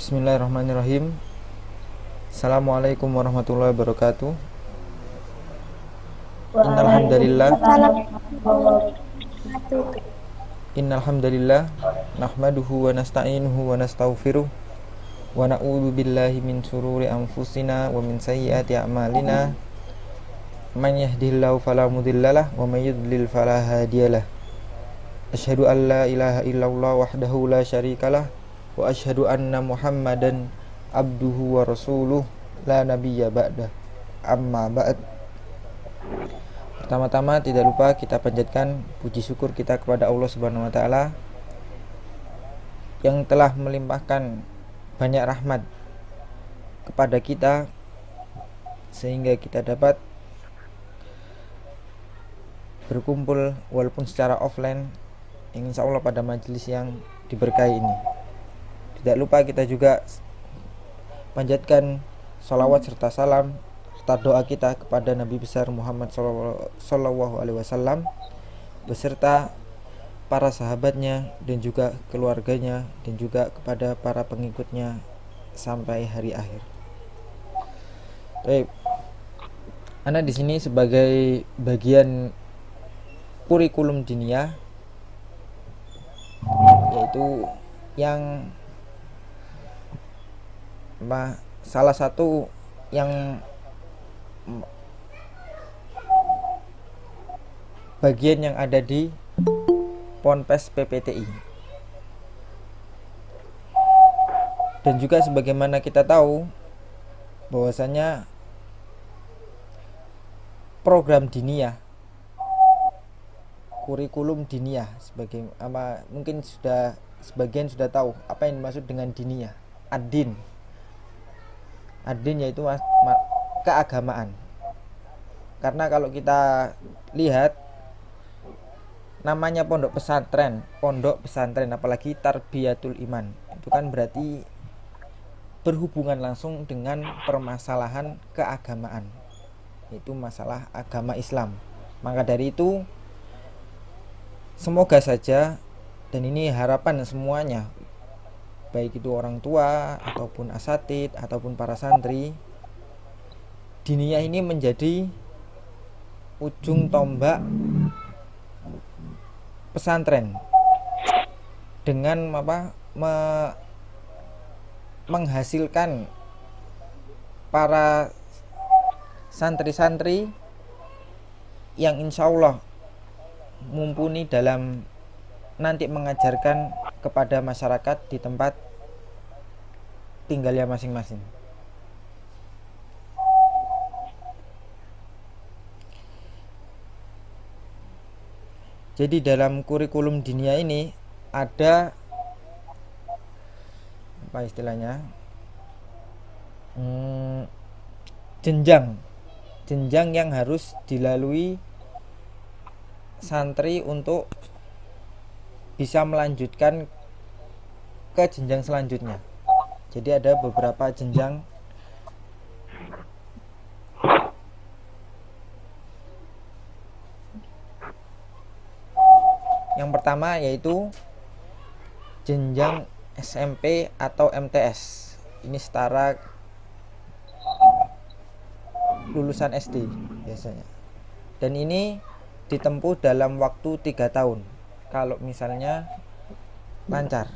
Bismillahirrahmanirrahim. Assalamualaikum warahmatullahi wabarakatuh. Innalhamdalillah Innalhamdalillah nahmaduhu wa nasta'inuhu wa nastaghfiruh wa na'udzu billahi min syururi anfusina wa min sayyiati a'malina. Man yahdihillahu fala mudhillalah wa may yudlil fala hadiyalah. Asyhadu an la ilaha illallah wahdahu la syarikalah wa asyhadu anna Muhammadan abduhu wa rasuluh la nabiyya ba'dah. Amma ba'd. Pertama-tama tidak lupa kita panjatkan puji syukur kita kepada Allah Subhanahu wa taala yang telah melimpahkan banyak rahmat kepada kita sehingga kita dapat berkumpul walaupun secara offline yang insya Allah pada majelis yang diberkahi ini. Tidak lupa kita juga panjatkan salawat serta salam serta doa kita kepada Nabi besar Muhammad Sallallahu Alaihi Wasallam beserta para sahabatnya dan juga keluarganya dan juga kepada para pengikutnya sampai hari akhir. Baik, Ana di sini sebagai bagian kurikulum diniyah, yaitu yang salah satu yang bagian yang ada di Ponpes PPTI. Dan juga sebagaimana kita tahu bahwasanya program diniyah, kurikulum diniyah, mungkin sudah sebagian sudah tahu apa yang dimaksud dengan diniyah. Ad-din yaitu keagamaan. Karena kalau kita lihat namanya pondok pesantren apalagi tarbiyatul iman, itu kan berarti berhubungan langsung dengan permasalahan keagamaan, yaitu masalah agama Islam. Maka dari itu semoga saja, dan ini harapan semuanya, baik itu orang tua ataupun asatid ataupun para santri, diniyah ini menjadi ujung tombak pesantren dengan menghasilkan para santri-santri yang insya Allah mumpuni dalam nanti mengajarkan kepada masyarakat di tempat tinggalnya masing-masing. Jadi dalam kurikulum diniyah ini ada apa istilahnya, jenjang yang harus dilalui santri untuk bisa melanjutkan ke jenjang selanjutnya. Jadi ada beberapa jenjang. Yang pertama yaitu jenjang SMP atau MTS. Ini setara lulusan SD biasanya. Dan ini ditempuh dalam waktu 3 tahun kalau misalnya lancar.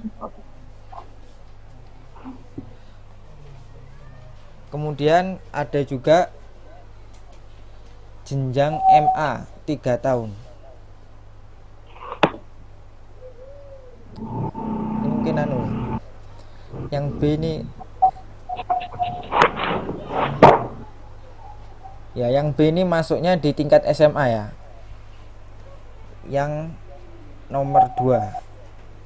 Kemudian ada juga jenjang MA 3 tahun. Ini mungkin yang B ini ya, yang B ini masuknya di tingkat SMA ya. Yang nomor 2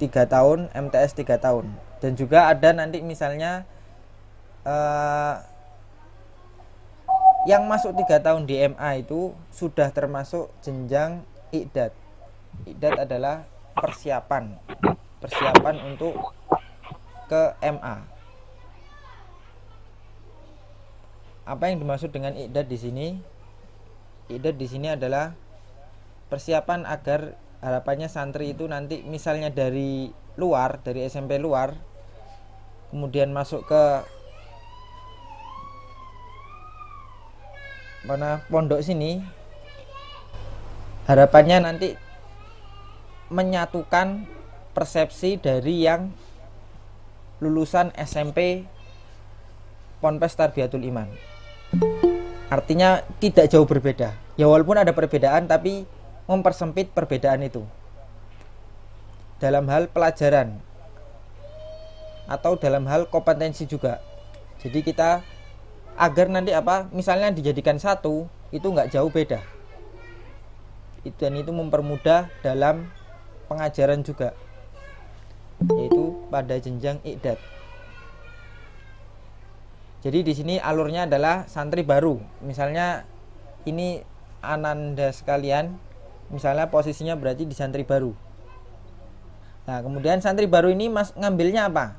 3 tahun, MTS 3 tahun. Dan juga ada nanti misalnya yang masuk 3 tahun di MA itu sudah termasuk jenjang Iqdad. Iqdad adalah persiapan untuk ke MA. Apa yang dimaksud dengan Iqdad di sini? Iqdad di sini adalah persiapan agar harapannya santri itu nanti misalnya dari luar, dari SMP luar, kemudian masuk ke mana pondok sini, harapannya nanti menyatukan persepsi dari yang lulusan SMP Ponpes Tarbiyatul Iman. Artinya tidak jauh berbeda. Ya walaupun ada perbedaan, tapi mempersempit perbedaan itu dalam hal pelajaran atau dalam hal kompetensi juga. Jadi kita agar nanti misalnya dijadikan satu, itu nggak jauh beda. Dan itu mempermudah dalam pengajaran juga, yaitu pada jenjang i'dad. Jadi di sini alurnya adalah santri baru. Misalnya ini ananda sekalian, misalnya posisinya berarti di santri baru. Nah, kemudian santri baru ini ngambilnya apa?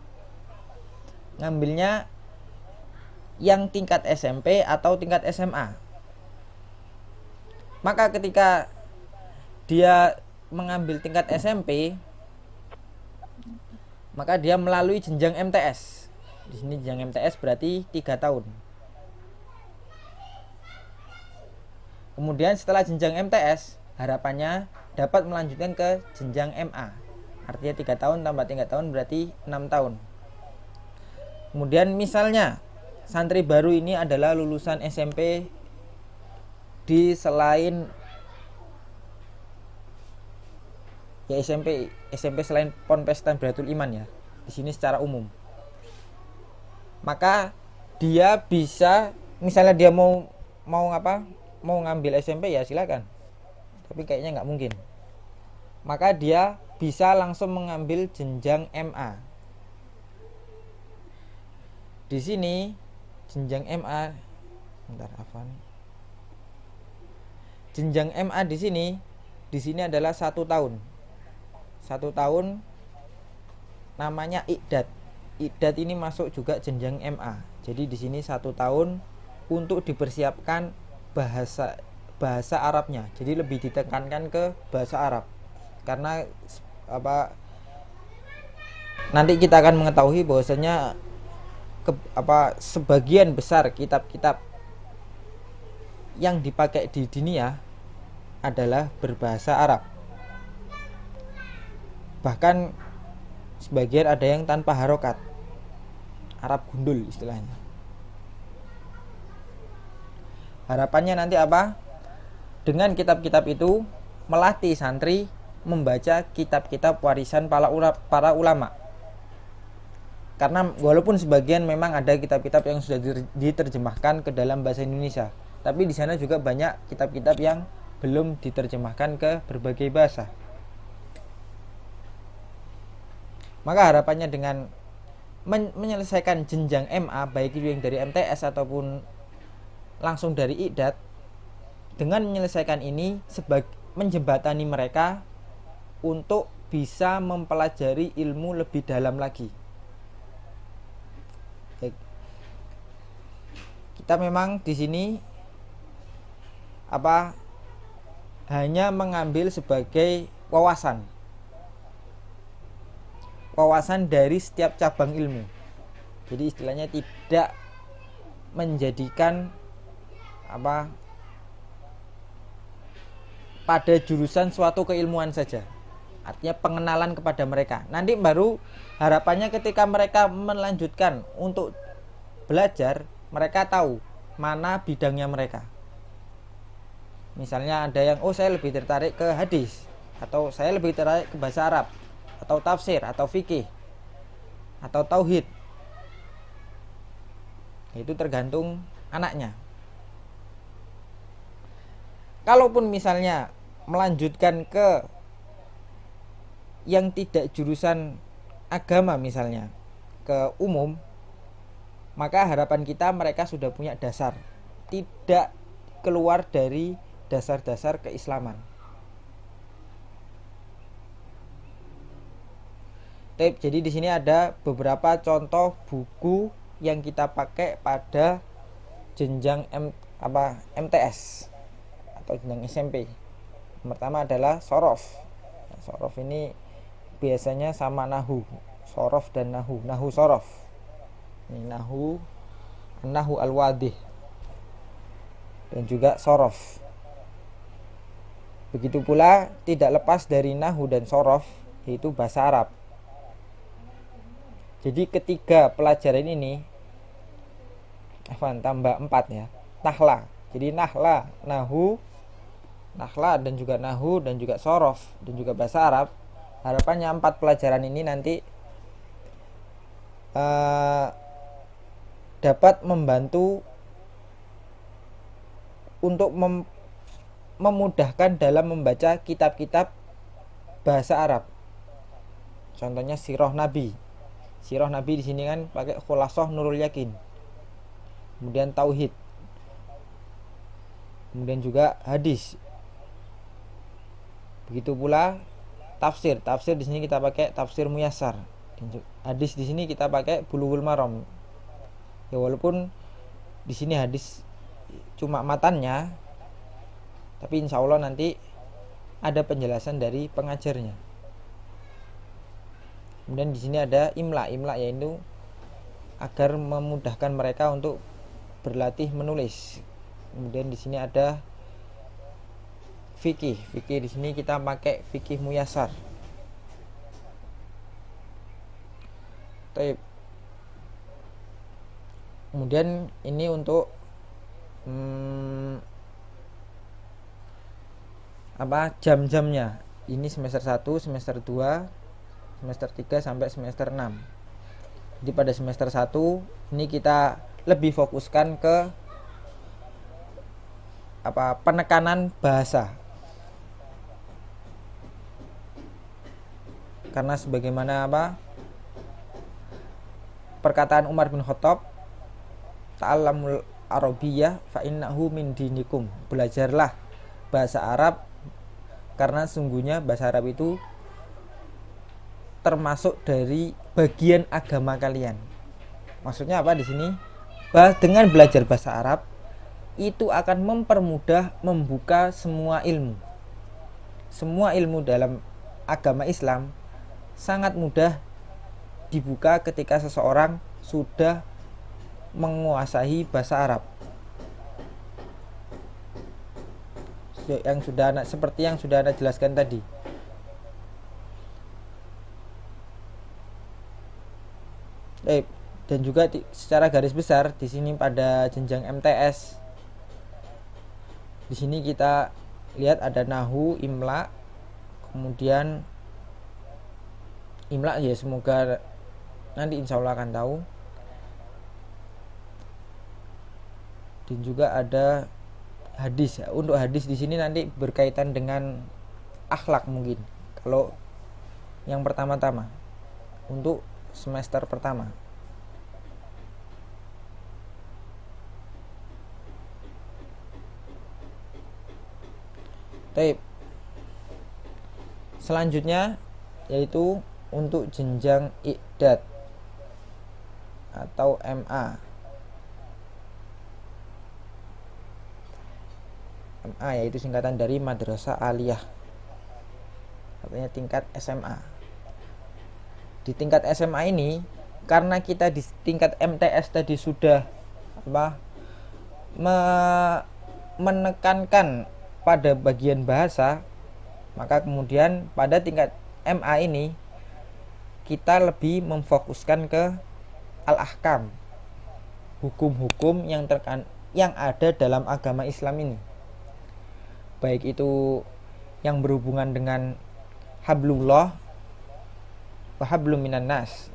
Ngambilnya yang tingkat SMP atau tingkat SMA. Maka ketika dia mengambil tingkat SMP, maka dia melalui jenjang MTS. Di sini jenjang MTS berarti 3 tahun. Kemudian setelah jenjang MTS, harapannya dapat melanjutkan ke jenjang MA. Artinya 3 tahun tambah 3 tahun berarti 6 tahun. Kemudian misalnya santri baru ini adalah lulusan SMP di selain ya SMP selain Ponpes Tarbiyatul Iman ya. Di sini secara umum. Maka dia bisa, misalnya dia mau ngambil SMP ya silakan. Tapi kayaknya nggak mungkin. Maka dia bisa langsung mengambil jenjang MA. Di sini jenjang MA, jenjang MA di sini adalah 1 tahun. 1 tahun namanya i'dad. I'dad ini masuk juga jenjang MA. Jadi di sini 1 tahun untuk dipersiapkan bahasa Arabnya. Jadi lebih ditekankan ke bahasa Arab. Karena nanti kita akan mengetahui bahwasanya sebagian besar kitab-kitab yang dipakai di diniyah adalah berbahasa Arab. Bahkan sebagian ada yang tanpa harokat, Arab gundul istilahnya. Harapannya nanti dengan kitab-kitab itu melatih santri membaca kitab-kitab warisan para ulama. Karena walaupun sebagian memang ada kitab-kitab yang sudah diterjemahkan ke dalam bahasa Indonesia, tapi di sana juga banyak kitab-kitab yang belum diterjemahkan ke berbagai bahasa. Maka harapannya dengan menyelesaikan jenjang MA, baik itu yang dari MTS ataupun langsung dari i'dad, dengan menyelesaikan ini menjembatani mereka untuk bisa mempelajari ilmu lebih dalam lagi. Kita memang di sini hanya mengambil sebagai wawasan dari setiap cabang ilmu. Jadi istilahnya tidak menjadikan pada jurusan suatu keilmuan saja. Artinya pengenalan kepada mereka. Nanti baru harapannya ketika mereka melanjutkan untuk belajar, mereka tahu mana bidangnya mereka. Misalnya ada yang saya lebih tertarik ke hadis, atau saya lebih tertarik ke bahasa Arab, atau tafsir, atau fikih, atau tauhid. Itu tergantung anaknya. Kalaupun misalnya melanjutkan ke yang tidak jurusan agama, misalnya ke umum, maka harapan kita mereka sudah punya dasar, tidak keluar dari dasar-dasar keislaman. Jadi di sini ada beberapa contoh buku yang kita pakai pada jenjang MTS atau jenjang SMP. Pertama adalah Shorof. Shorof ini biasanya sama Nahu, Shorof dan Nahu Shorof. Ini nahu al-wadih, dan juga sorof. Begitu pula tidak lepas dari nahu dan sorof, yaitu bahasa Arab. Jadi ketiga pelajaran ini tambah 4 ya. Nahla. Jadi nahla, nahu, nahla dan juga sorof dan juga bahasa Arab. Harapannya 4 pelajaran ini nanti dapat membantu untuk memudahkan dalam membaca kitab-kitab bahasa Arab. Contohnya sirah Nabi. Sirah Nabi di sini kan pakai Khulasah Nurul Yakin. Kemudian tauhid. Kemudian juga hadis. Begitu pula tafsir. Tafsir di sini kita pakai tafsir Muyassar. Hadis di sini kita pakai Bulughul Maram. Ya walaupun di sini hadis cuma matannya, tapi insya Allah nanti ada penjelasan dari pengajarnya. Kemudian di sini ada imla yaitu agar memudahkan mereka untuk berlatih menulis. Kemudian di sini ada fikih di sini kita pakai fikih Muyassar. Kemudian ini untuk jam-jamnya. Ini semester 1, semester 2, semester 3 sampai semester 6. Jadi pada semester 1 ini kita lebih fokuskan ke penekanan bahasa. Karena sebagaimana perkataan Umar bin Khattab, ta'allamul arabiyyah fa innahu min dinikum. Belajarlah bahasa Arab karena sungguhnya bahasa Arab itu termasuk dari bagian agama kalian. Maksudnya apa di sini? Dengan belajar bahasa Arab itu akan mempermudah membuka semua ilmu. Semua ilmu dalam agama Islam sangat mudah dibuka ketika seseorang sudah menguasai bahasa Arab. Seperti yang sudah Anda jelaskan tadi. Dan juga secara garis besar di sini pada jenjang MTS, di sini kita lihat ada nahu, imla, kemudian imla ya semoga nanti insya Allah akan tahu. Dan juga ada hadis. Untuk hadis di sini nanti berkaitan dengan akhlak mungkin. Kalau yang pertama-tama untuk semester pertama. Selanjutnya yaitu untuk jenjang i'dad atau MA. MA yaitu singkatan dari Madrasah Aliyah, artinya tingkat SMA. Di tingkat SMA ini, karena kita di tingkat MTS tadi sudah menekankan pada bagian bahasa, maka kemudian pada tingkat MA ini kita lebih memfokuskan ke al-ahkam, hukum-hukum yang ada dalam agama Islam ini, baik itu yang berhubungan dengan hablullah wa hablum minan nas,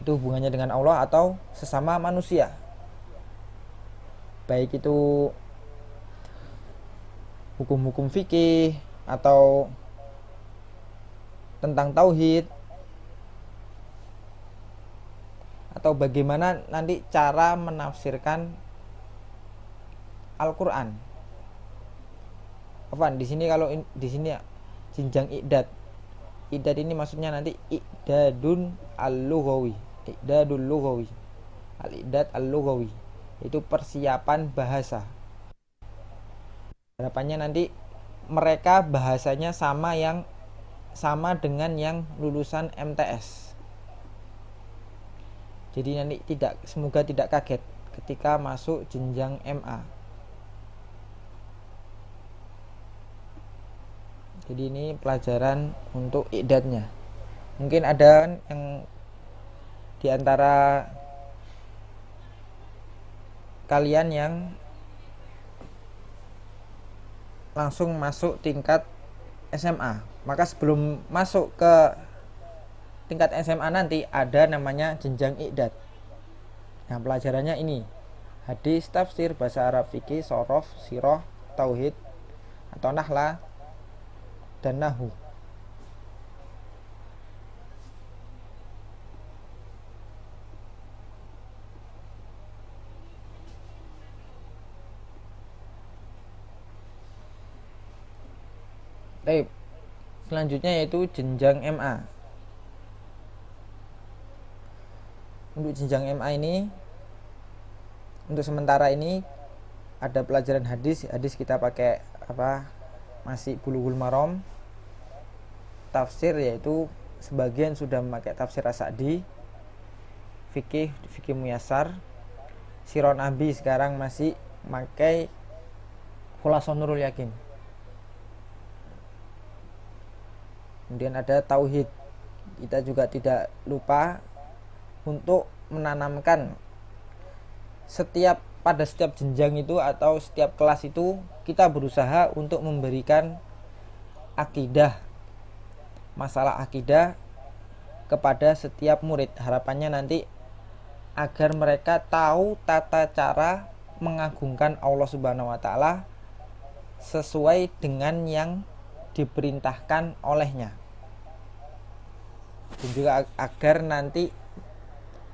itu hubungannya dengan Allah atau sesama manusia, baik itu hukum-hukum fikih atau tentang tauhid, atau bagaimana nanti cara menafsirkan Al-Qur'an. Di sini kalau di sini jenjang i'dad. I'dad ini maksudnya nanti i'dadun al-lughawi. I'dadul lughawi. Al-i'dad al-lughawi, itu persiapan bahasa. Harapannya nanti mereka bahasanya sama dengan yang lulusan MTS. Jadi nanti semoga tidak kaget ketika masuk jenjang MA. Jadi ini pelajaran untuk i'dadnya. Mungkin ada yang diantara kalian yang langsung masuk tingkat SMA, maka sebelum masuk ke tingkat SMA nanti ada namanya jenjang i'dad. Nah, pelajarannya ini: hadis, tafsir, bahasa Arab, fikih, shorof, sirah, tauhid atau nahla, dan nahu. Baik, selanjutnya yaitu jenjang MA. Untuk jenjang MA ini, untuk sementara ini ada pelajaran hadis kita pakai masih Bulughul Maram. Tafsir yaitu sebagian sudah memakai tafsir As-Sa'di. Fikih Muyassar. Sirah Nabi sekarang masih memakai Khulasatul Nurul Yakin. Kemudian ada tauhid. Kita juga tidak lupa untuk menanamkan pada setiap jenjang itu atau setiap kelas itu kita berusaha untuk memberikan masalah akidah kepada setiap murid. Harapannya nanti agar mereka tahu tata cara mengagungkan Allah Subhanahu wa taala sesuai dengan yang diperintahkan olehnya. Dan juga agar nanti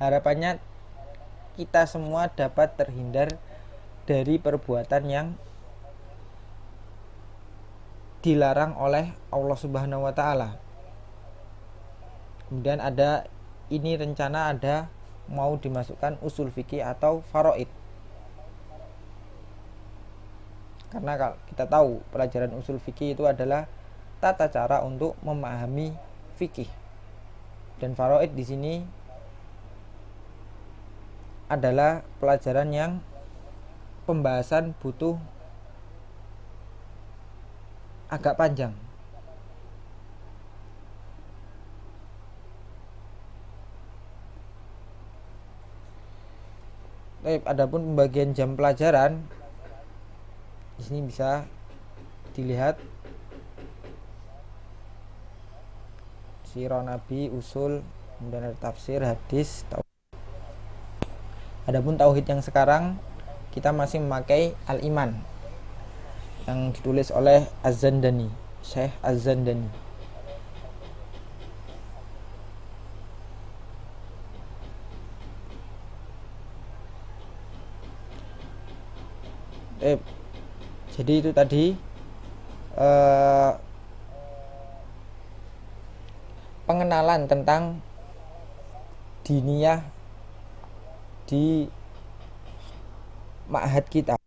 harapannya kita semua dapat terhindar dari perbuatan yang dilarang oleh Allah Subhanahu wa taala. Kemudian rencana mau dimasukkan usul fikih atau faraid. Karena kalau kita tahu pelajaran usul fikih itu adalah tata cara untuk memahami fikih. Dan faraid di sini adalah pelajaran yang pembahasan butuh agak panjang. Adapun pembagian jam pelajaran di sini bisa dilihat sirah Nabi, usul, kemudian ada tafsir, hadis, tauhid. Adapun tauhid yang sekarang kita masih memakai Al-Iman yang ditulis oleh Az-Zandani, Syekh Az-Zandani. Jadi itu tadi pengenalan tentang diniyah di ma'had kita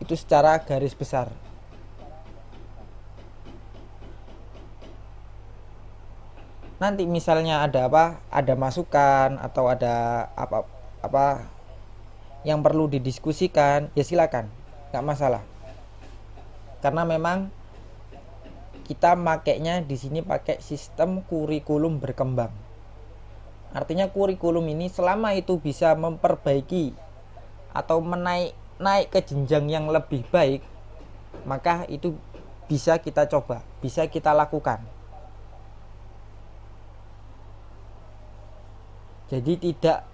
itu secara garis besar. Nanti misalnya ada masukan atau ada apa yang perlu didiskusikan, ya silakan, nggak masalah. Karena memang kita makainya di sini pakai sistem kurikulum berkembang. Artinya kurikulum ini selama itu bisa memperbaiki atau naik ke jenjang yang lebih baik, maka itu bisa kita coba, bisa kita lakukan. Jadi tidak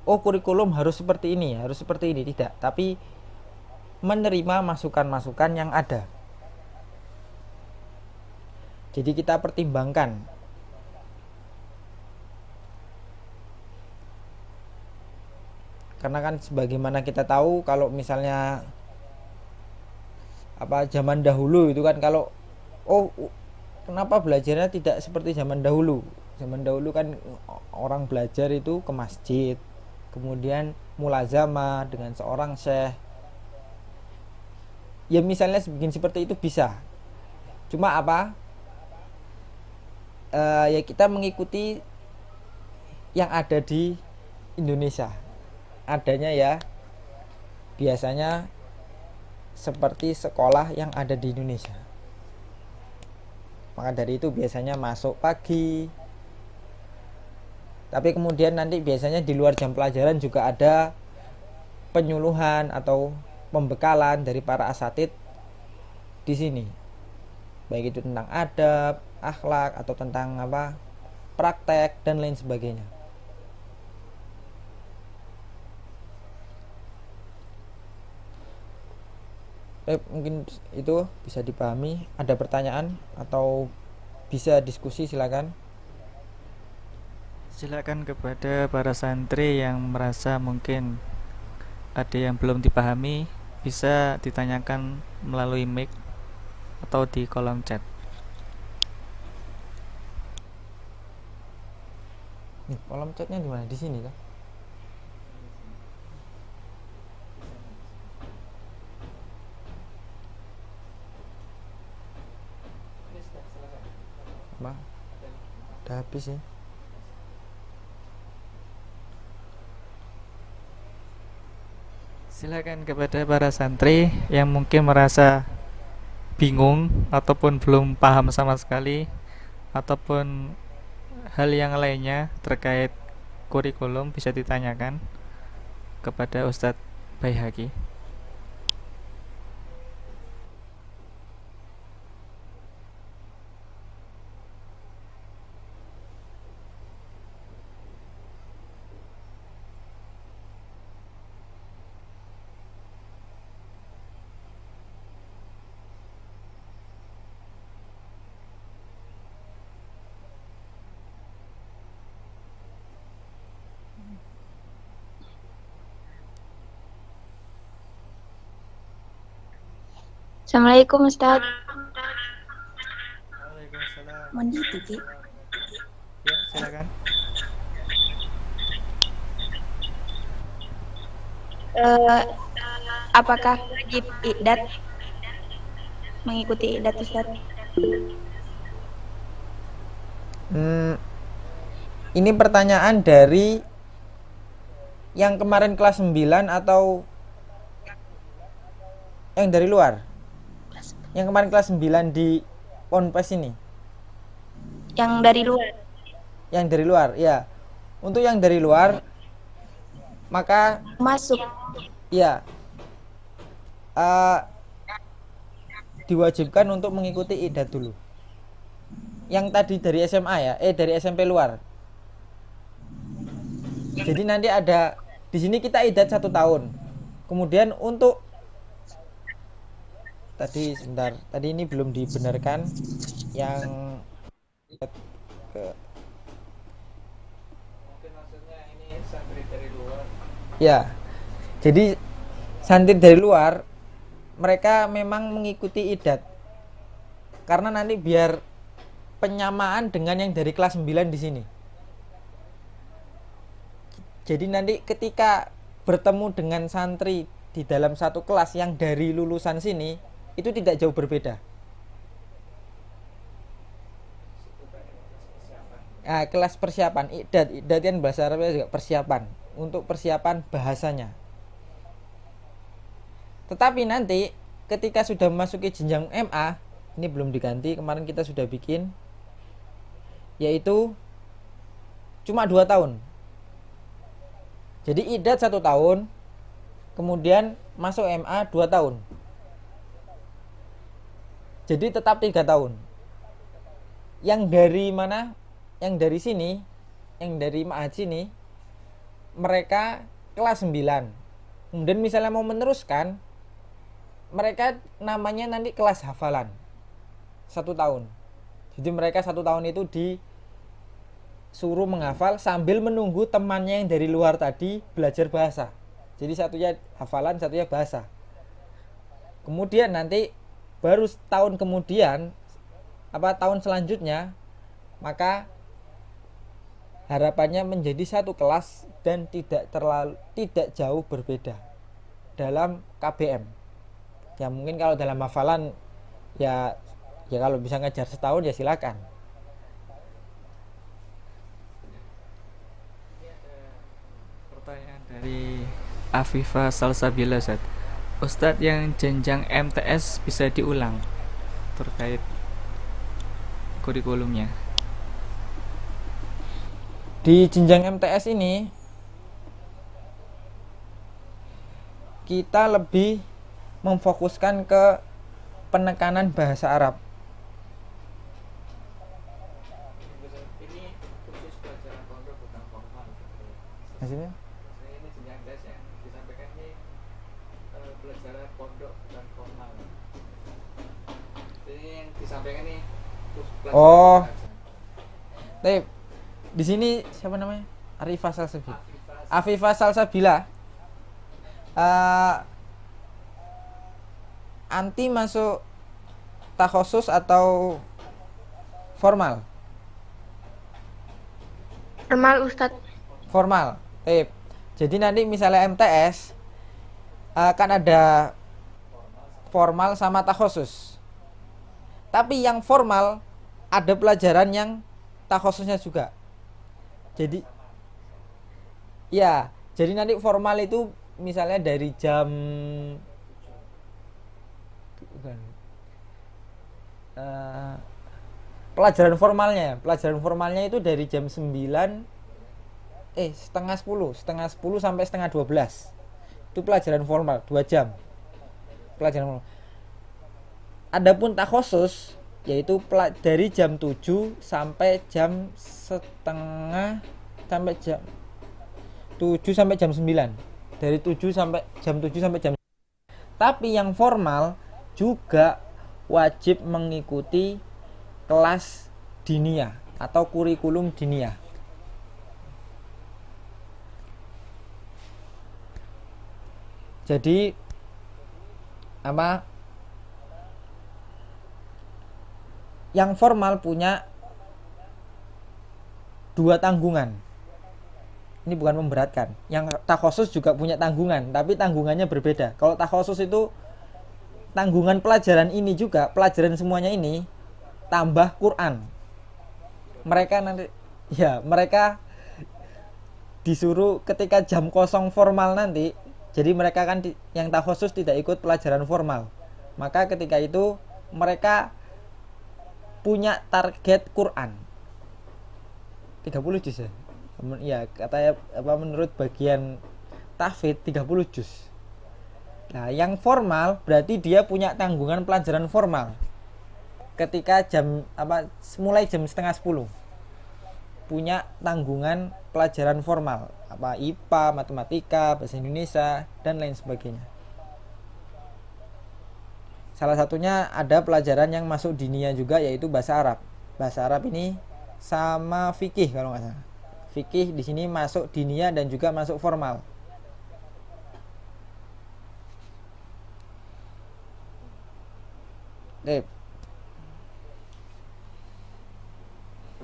kurikulum harus seperti ini, tidak, tapi menerima masukan-masukan yang ada. Jadi kita pertimbangkan. Karena kan sebagaimana kita tahu kalau misalnya zaman dahulu itu kan kalau kenapa belajarnya tidak seperti zaman dahulu? Zaman dahulu kan orang belajar itu ke masjid, kemudian mulazamah dengan seorang syekh. Ya misalnya bikin seperti itu bisa. Cuma ya kita mengikuti yang ada di Indonesia adanya ya biasanya seperti sekolah yang ada di Indonesia. Maka dari itu biasanya masuk pagi, tapi kemudian nanti biasanya di luar jam pelajaran juga ada penyuluhan atau pembekalan dari para asatid di sini, baik itu tentang adab, akhlak, atau tentang praktek dan lain sebagainya. Mungkin itu bisa dipahami. Ada pertanyaan atau bisa diskusi, silakan. Silakan kepada para santri yang merasa mungkin ada yang belum dipahami, bisa ditanyakan melalui mic atau di kolom chat. Nih, kolom chatnya di mana? Di sini kan? Apa? Udah habis sih. Silakan kepada para santri yang mungkin merasa bingung ataupun belum paham sama sekali ataupun hal yang lainnya terkait kurikulum bisa ditanyakan kepada Ustadz Baihaqi. Assalamualaikum Ustaz. Waalaikumsalam. Mandi TV. Ya, silakan. Apakah wajib idat mengikuti idat Ustaz? Ini pertanyaan dari yang kemarin kelas 9 atau yang dari luar? Yang kemarin kelas 9 di Ponpes ini? Yang dari luar. Yang dari luar, ya. Untuk yang dari luar, maka Masuk. ya diwajibkan untuk mengikuti idat dulu. Yang tadi dari SMA ya, dari SMP luar. Jadi nanti ada di sini kita idat 1 tahun. Kemudian untuk tadi sebentar, tadi ini belum dibenarkan yang ke mungkin maksudnya ini santri dari luar. Ya. Jadi santri dari luar mereka memang mengikuti idat. Karena nanti biar penyamaan dengan yang dari kelas 9 di sini. Jadi nanti ketika bertemu dengan santri di dalam satu kelas yang dari lulusan sini, itu tidak jauh berbeda. Nah, kelas persiapan idat kan bahasa Arabnya juga persiapan, untuk persiapan bahasanya. Tetapi nanti ketika sudah memasuki jenjang MA, ini belum diganti, kemarin kita sudah bikin, yaitu cuma 2 tahun. Jadi idat 1 tahun, kemudian masuk MA 2 tahun. Jadi tetap 3 tahun. Yang dari mana? Yang dari sini, yang dari Ma'had sini, mereka kelas 9. Kemudian misalnya mau meneruskan, mereka namanya nanti kelas hafalan 1 tahun. Jadi mereka 1 tahun itu disuruh menghafal sambil menunggu temannya yang dari luar tadi belajar bahasa. Jadi satunya hafalan, satunya bahasa. Kemudian nanti baru tahun kemudian, tahun selanjutnya, maka harapannya menjadi satu kelas dan tidak jauh berbeda dalam KBM. Ya mungkin kalau dalam hafalan ya kalau bisa ngajar setahun ya silakan. pertanyaan dari Afifa Salsabila, Ustaz. Ustadz, yang jenjang MTS bisa diulang terkait kurikulumnya. Di jenjang MTS ini kita lebih memfokuskan ke penekanan bahasa Arab. Ini khusus pelajaran pondok bukan formal. Maksudnya? Ini jenjang tes yang disampaikan ini pelajaran pondok bukan formal. Ini yang disampaikan ini khusus pelajaran Oh. aja. Tapi di sini siapa namanya? Arifah Salsabila. Afifah Salsabila. Anti masuk takhusus atau formal? Formal Ustadz. Formal. Jadi nanti misalnya MTS kan ada formal sama takhusus. Tapi yang formal ada pelajaran yang takhususnya juga. Jadi ya, jadi nanti formal itu misalnya dari jam bukan, pelajaran formalnya itu dari jam 9 setengah 10 sampai setengah 12. Itu pelajaran formal 2 jam. Pelajaran formal. Adapun takhusus yaitu dari jam 7 sampai jam setengah sampai jam 7 sampai jam 9. Dari 7 sampai jam 7 sampai jam. Tapi yang formal juga wajib mengikuti kelas diniyah atau kurikulum diniyah. Jadi apa? Yang formal punya 2 tanggungan. Ini bukan memberatkan. Yang takhusus juga punya tanggungan, tapi tanggungannya berbeda. Kalau takhusus itu tanggungan pelajaran ini juga, pelajaran semuanya ini tambah Quran. Mereka disuruh ketika jam kosong formal nanti, jadi mereka kan yang takhusus tidak ikut pelajaran formal. Maka ketika itu mereka punya target Quran 30 juz ya. Ya, katanya menurut bagian tahfidz 30 juz. Nah, yang formal berarti dia punya tanggungan pelajaran formal. Ketika mulai jam setengah 10 punya tanggungan pelajaran formal, IPA, matematika, bahasa Indonesia dan lain sebagainya. Salah satunya ada pelajaran yang masuk diniyah juga, yaitu bahasa Arab. Bahasa Arab ini sama fikih kalau nggak salah. Fikih di sini masuk diniyah dan juga masuk formal.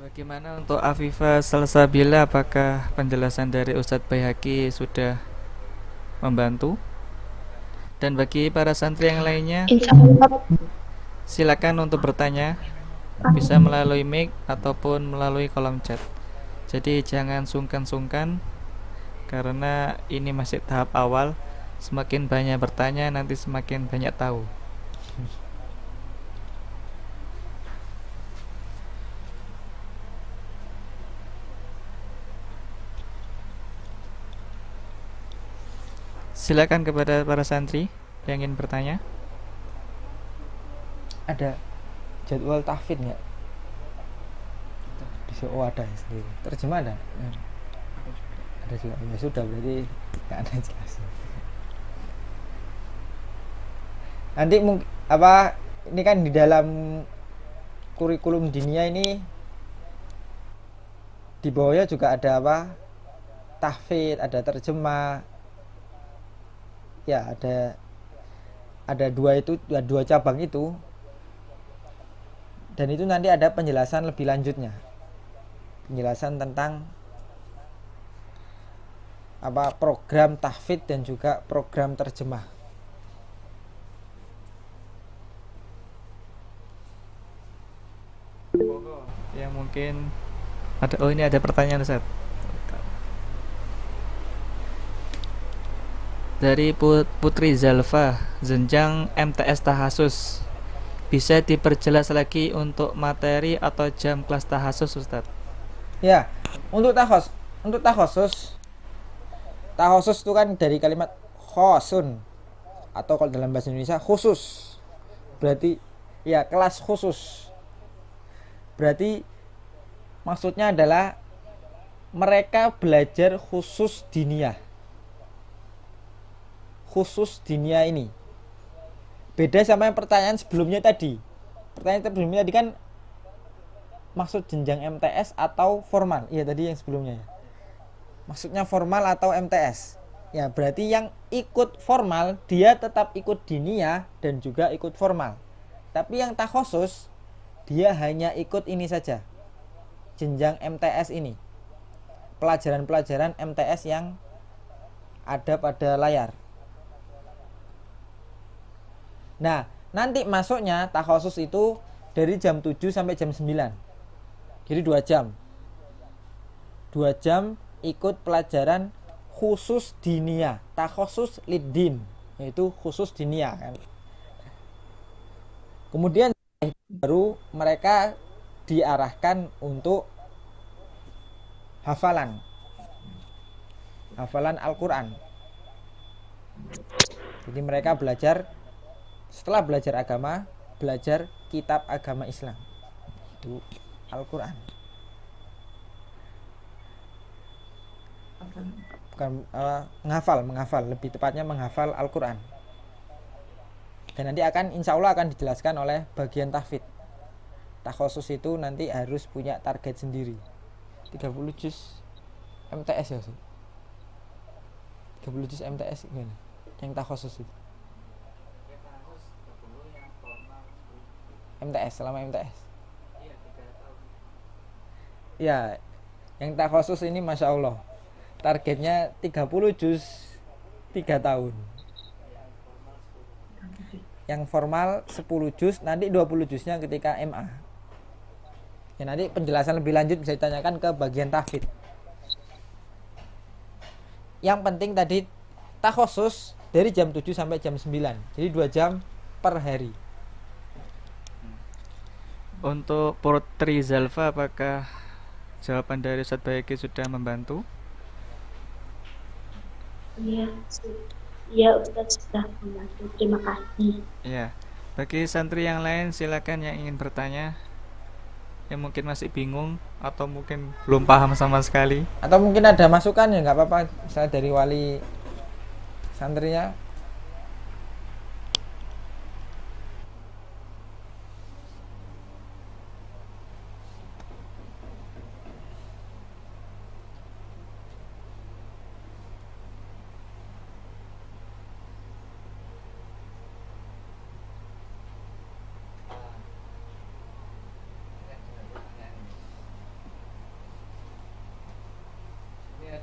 Bagaimana untuk Afifa Salsabila, apakah penjelasan dari Ustadz Baihaqi sudah membantu? Dan bagi para santri yang lainnya, Insya Allah. silakan untuk bertanya, bisa melalui mic ataupun melalui kolom chat. Jadi jangan sungkan-sungkan, karena ini masih tahap awal. Semakin banyak bertanya, nanti semakin banyak tahu. Silakan kepada para santri yang ingin bertanya. Ada jadwal tahfidz nggak? Oh, ada ya sendiri. Terjemah ada? Ada juga. Ya sudah, berarti nggak ada jelas. Nanti ini kan di dalam kurikulum diniyah ini di bawahnya juga ada tahfidz, ada terjemah. Ya, ada dua cabang itu. Dan itu nanti ada penjelasan lebih lanjutnya. Penjelasan tentang program tahfidz dan juga program terjemah. Yang mungkin ada, ini ada pertanyaan, Ustaz. Dari Putri Zalfa, jenjang MTS Tahasus. Bisa diperjelas lagi untuk materi atau jam kelas Tahasus, Ustadz? Ya, untuk takhosus itu kan dari kalimat khosun, atau kalau dalam bahasa Indonesia khusus. Berarti ya kelas khusus. Berarti maksudnya adalah mereka belajar khusus diniyah. Khusus diniyah ini beda sama yang pertanyaan sebelumnya tadi. Pertanyaan sebelumnya tadi kan maksud jenjang MTS atau formal. Iya tadi yang sebelumnya ya. Maksudnya formal atau MTS. Ya berarti yang ikut formal dia tetap ikut diniyah dan juga ikut formal. Tapi yang takhosus dia hanya ikut ini saja, jenjang MTS ini, pelajaran-pelajaran MTS yang ada pada layar. Nah, nanti masuknya takhosus itu dari jam 7 sampai jam 9. Jadi 2 jam. 2 jam ikut pelajaran khusus diniyah, takhosus liddin, yaitu khusus diniyah kan. Kemudian baru mereka diarahkan untuk hafalan Al-Quran. Jadi mereka belajar, setelah belajar agama, belajar kitab agama Islam, itu Al-Quran. Bukan menghafal, lebih tepatnya menghafal Al-Quran. Dan nanti insya Allah akan dijelaskan oleh bagian tahfidz. Takhosus itu nanti harus punya target sendiri. 30 juz MTS ya, 30 juz MTS gimana? Yang takhosus itu MTS, selama MTS. Ya, yang takhosus ini Masya Allah targetnya 30 juz 3 tahun. Yang formal 10 juz, nanti 20 juznya ketika MA. Ya nanti penjelasan lebih lanjut bisa ditanyakan ke bagian tahfidz. Yang penting tadi takhosus dari jam 7 sampai jam 9. Jadi 2 jam per hari. Untuk Putri Zalfa, apakah jawaban dari Ustadz Baiki sudah membantu? Iya Ustadz sudah membantu. Terima kasih. Ya, bagi santri yang lain silakan yang ingin bertanya, yang mungkin masih bingung atau mungkin belum paham sama sekali. Atau mungkin ada masukan ya nggak apa-apa, misalnya dari wali santrinya.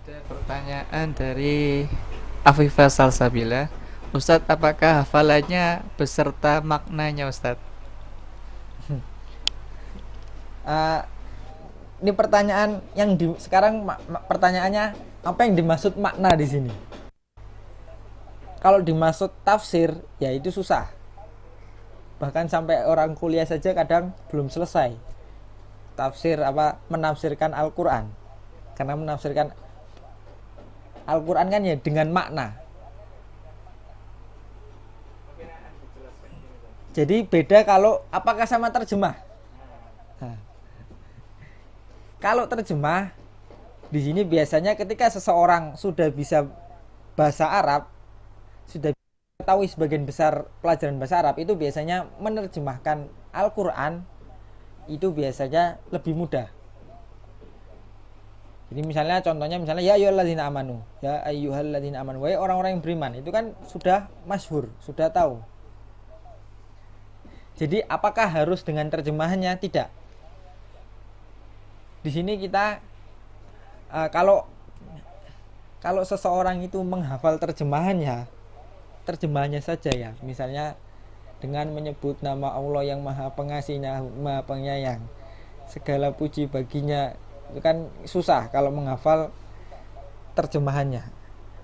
Ada pertanyaan dari Afifah Salsabila. Ustadz, apakah hafalannya beserta maknanya, Ustadz? Ini pertanyaan yang sekarang pertanyaannya apa yang dimaksud makna di sini? Kalau dimaksud tafsir ya itu susah. Bahkan sampai orang kuliah saja kadang belum selesai tafsir menafsirkan Al-Quran. Karena menafsirkan Al-Quran kan ya dengan makna. Jadi beda kalau apakah sama terjemah. Nah, kalau terjemah di sini biasanya ketika seseorang sudah bisa bahasa Arab, sudah mengetahui sebagian besar pelajaran bahasa Arab, itu biasanya menerjemahkan Al-Quran itu biasanya lebih mudah. Jadi contohnya ya ayyuhalladzina amanu, ya ayyuhalladzina amanu, wahai orang-orang yang beriman, itu kan sudah masyhur, sudah tahu. Jadi apakah harus dengan terjemahannya? Tidak. Di sini kita kalau seseorang itu menghafal terjemahannya saja ya, misalnya dengan menyebut nama Allah yang Maha Pengasih, Maha Penyayang, segala puji baginya, itu kan susah kalau menghafal terjemahannya.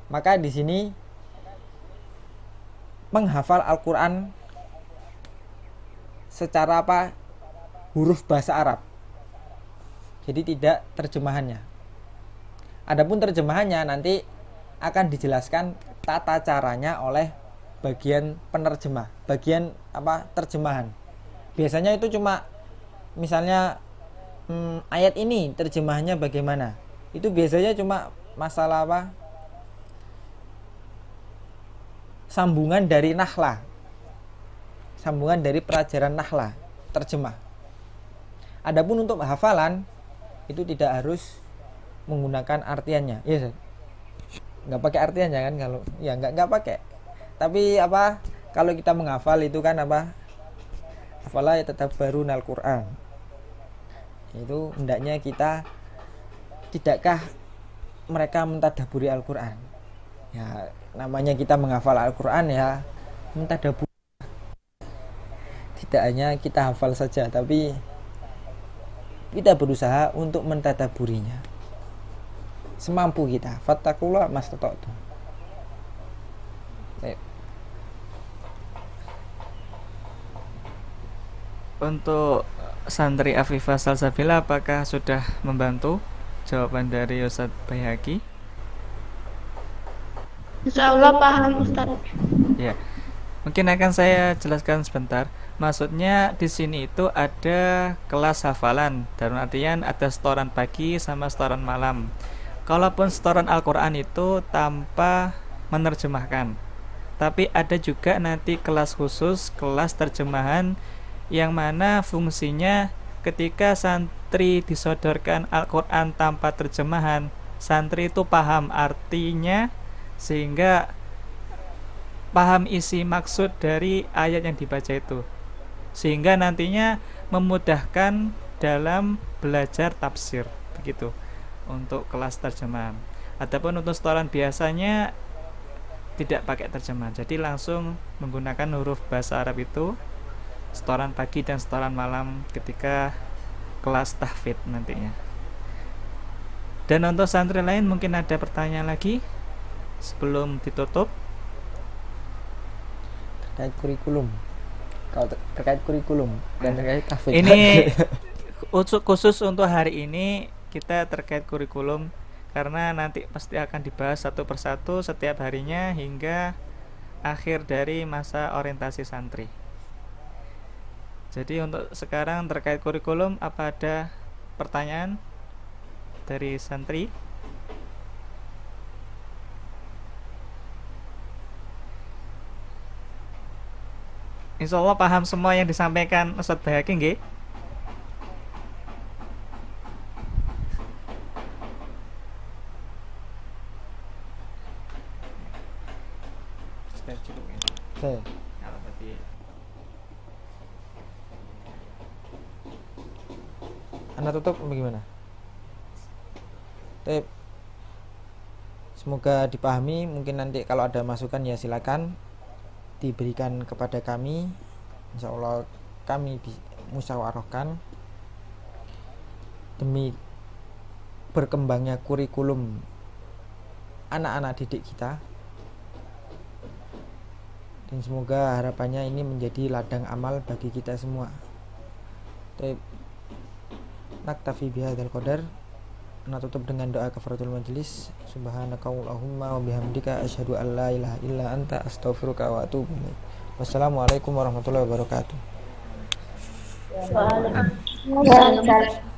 Maka di sini menghafal Al-Quran secara apa, huruf bahasa Arab, jadi tidak terjemahannya. Adapun terjemahannya nanti akan dijelaskan tata caranya oleh bagian penerjemah, bagian apa, terjemahan. Biasanya itu cuma misalnya ayat ini terjemahannya bagaimana, itu biasanya cuma masalah apa, sambungan dari nahlah, sambungan dari pelajaran nahlah, terjemah. Adapun untuk hafalan itu tidak harus menggunakan artiannya, ya nggak pakai artiannya kan, kalau ya nggak pakai. Tapi apa, kalau kita menghafal itu kan apa, hafala ya tetap baru Al-Quran, itu hendaknya kita, tidakkah mereka mentadaburi Al-Quran. Ya namanya kita menghafal Al-Quran ya mentadaburi, tidak hanya kita hafal saja, tapi kita berusaha untuk mentadaburinya semampu kita. Fattakullah mastata'tum. Untuk santri Afifah Salsabila, apakah sudah membantu jawaban dari Ustadz Baihaqi? Insya Allah paham Ustadz. Ya, mungkin akan saya jelaskan sebentar. Maksudnya di sini itu ada kelas hafalan, dalam artian ada setoran pagi sama setoran malam. Kalaupun setoran Al-Quran itu tanpa menerjemahkan, tapi ada juga nanti kelas khusus, kelas terjemahan, yang mana fungsinya ketika santri disodorkan Al-Quran tanpa terjemahan, santri itu paham artinya, sehingga paham isi maksud dari ayat yang dibaca itu, sehingga nantinya memudahkan dalam belajar tafsir. Begitu untuk kelas terjemahan. Adapun untuk setoran biasanya tidak pakai terjemahan, jadi langsung menggunakan huruf bahasa Arab itu, setoran pagi dan setoran malam ketika kelas tahfidz nantinya. Dan untuk santri lain mungkin ada pertanyaan lagi sebelum ditutup terkait kurikulum. Kalau terkait kurikulum dan terkait tahfidz ini khusus untuk hari ini kita terkait kurikulum, karena nanti pasti akan dibahas satu persatu setiap harinya hingga akhir dari masa orientasi santri. Jadi untuk sekarang terkait kurikulum, apa ada pertanyaan dari santri? Insya Allah paham semua yang disampaikan Ustadz Baihaqi nggih? Sudah cukup ya. Oke. Kalau tadi Anda tutup bagaimana? Tip. Semoga dipahami. Mungkin nanti kalau ada masukan ya silakan diberikan kepada kami. Insya Allah kami musyawarahkan demi berkembangnya kurikulum anak-anak didik kita, dan semoga harapannya ini menjadi ladang amal bagi kita semua. Naktafi bihadzal qadar. Nah, tutup dengan doa kafaratul majlis. Subhanakallahumma wa bihamdika asyhadu an la ilaha illa anta astaghfiruka wa atubu ilaik. Wassalamualaikum warahmatullahi wabarakatuh. Waalaikumsalam.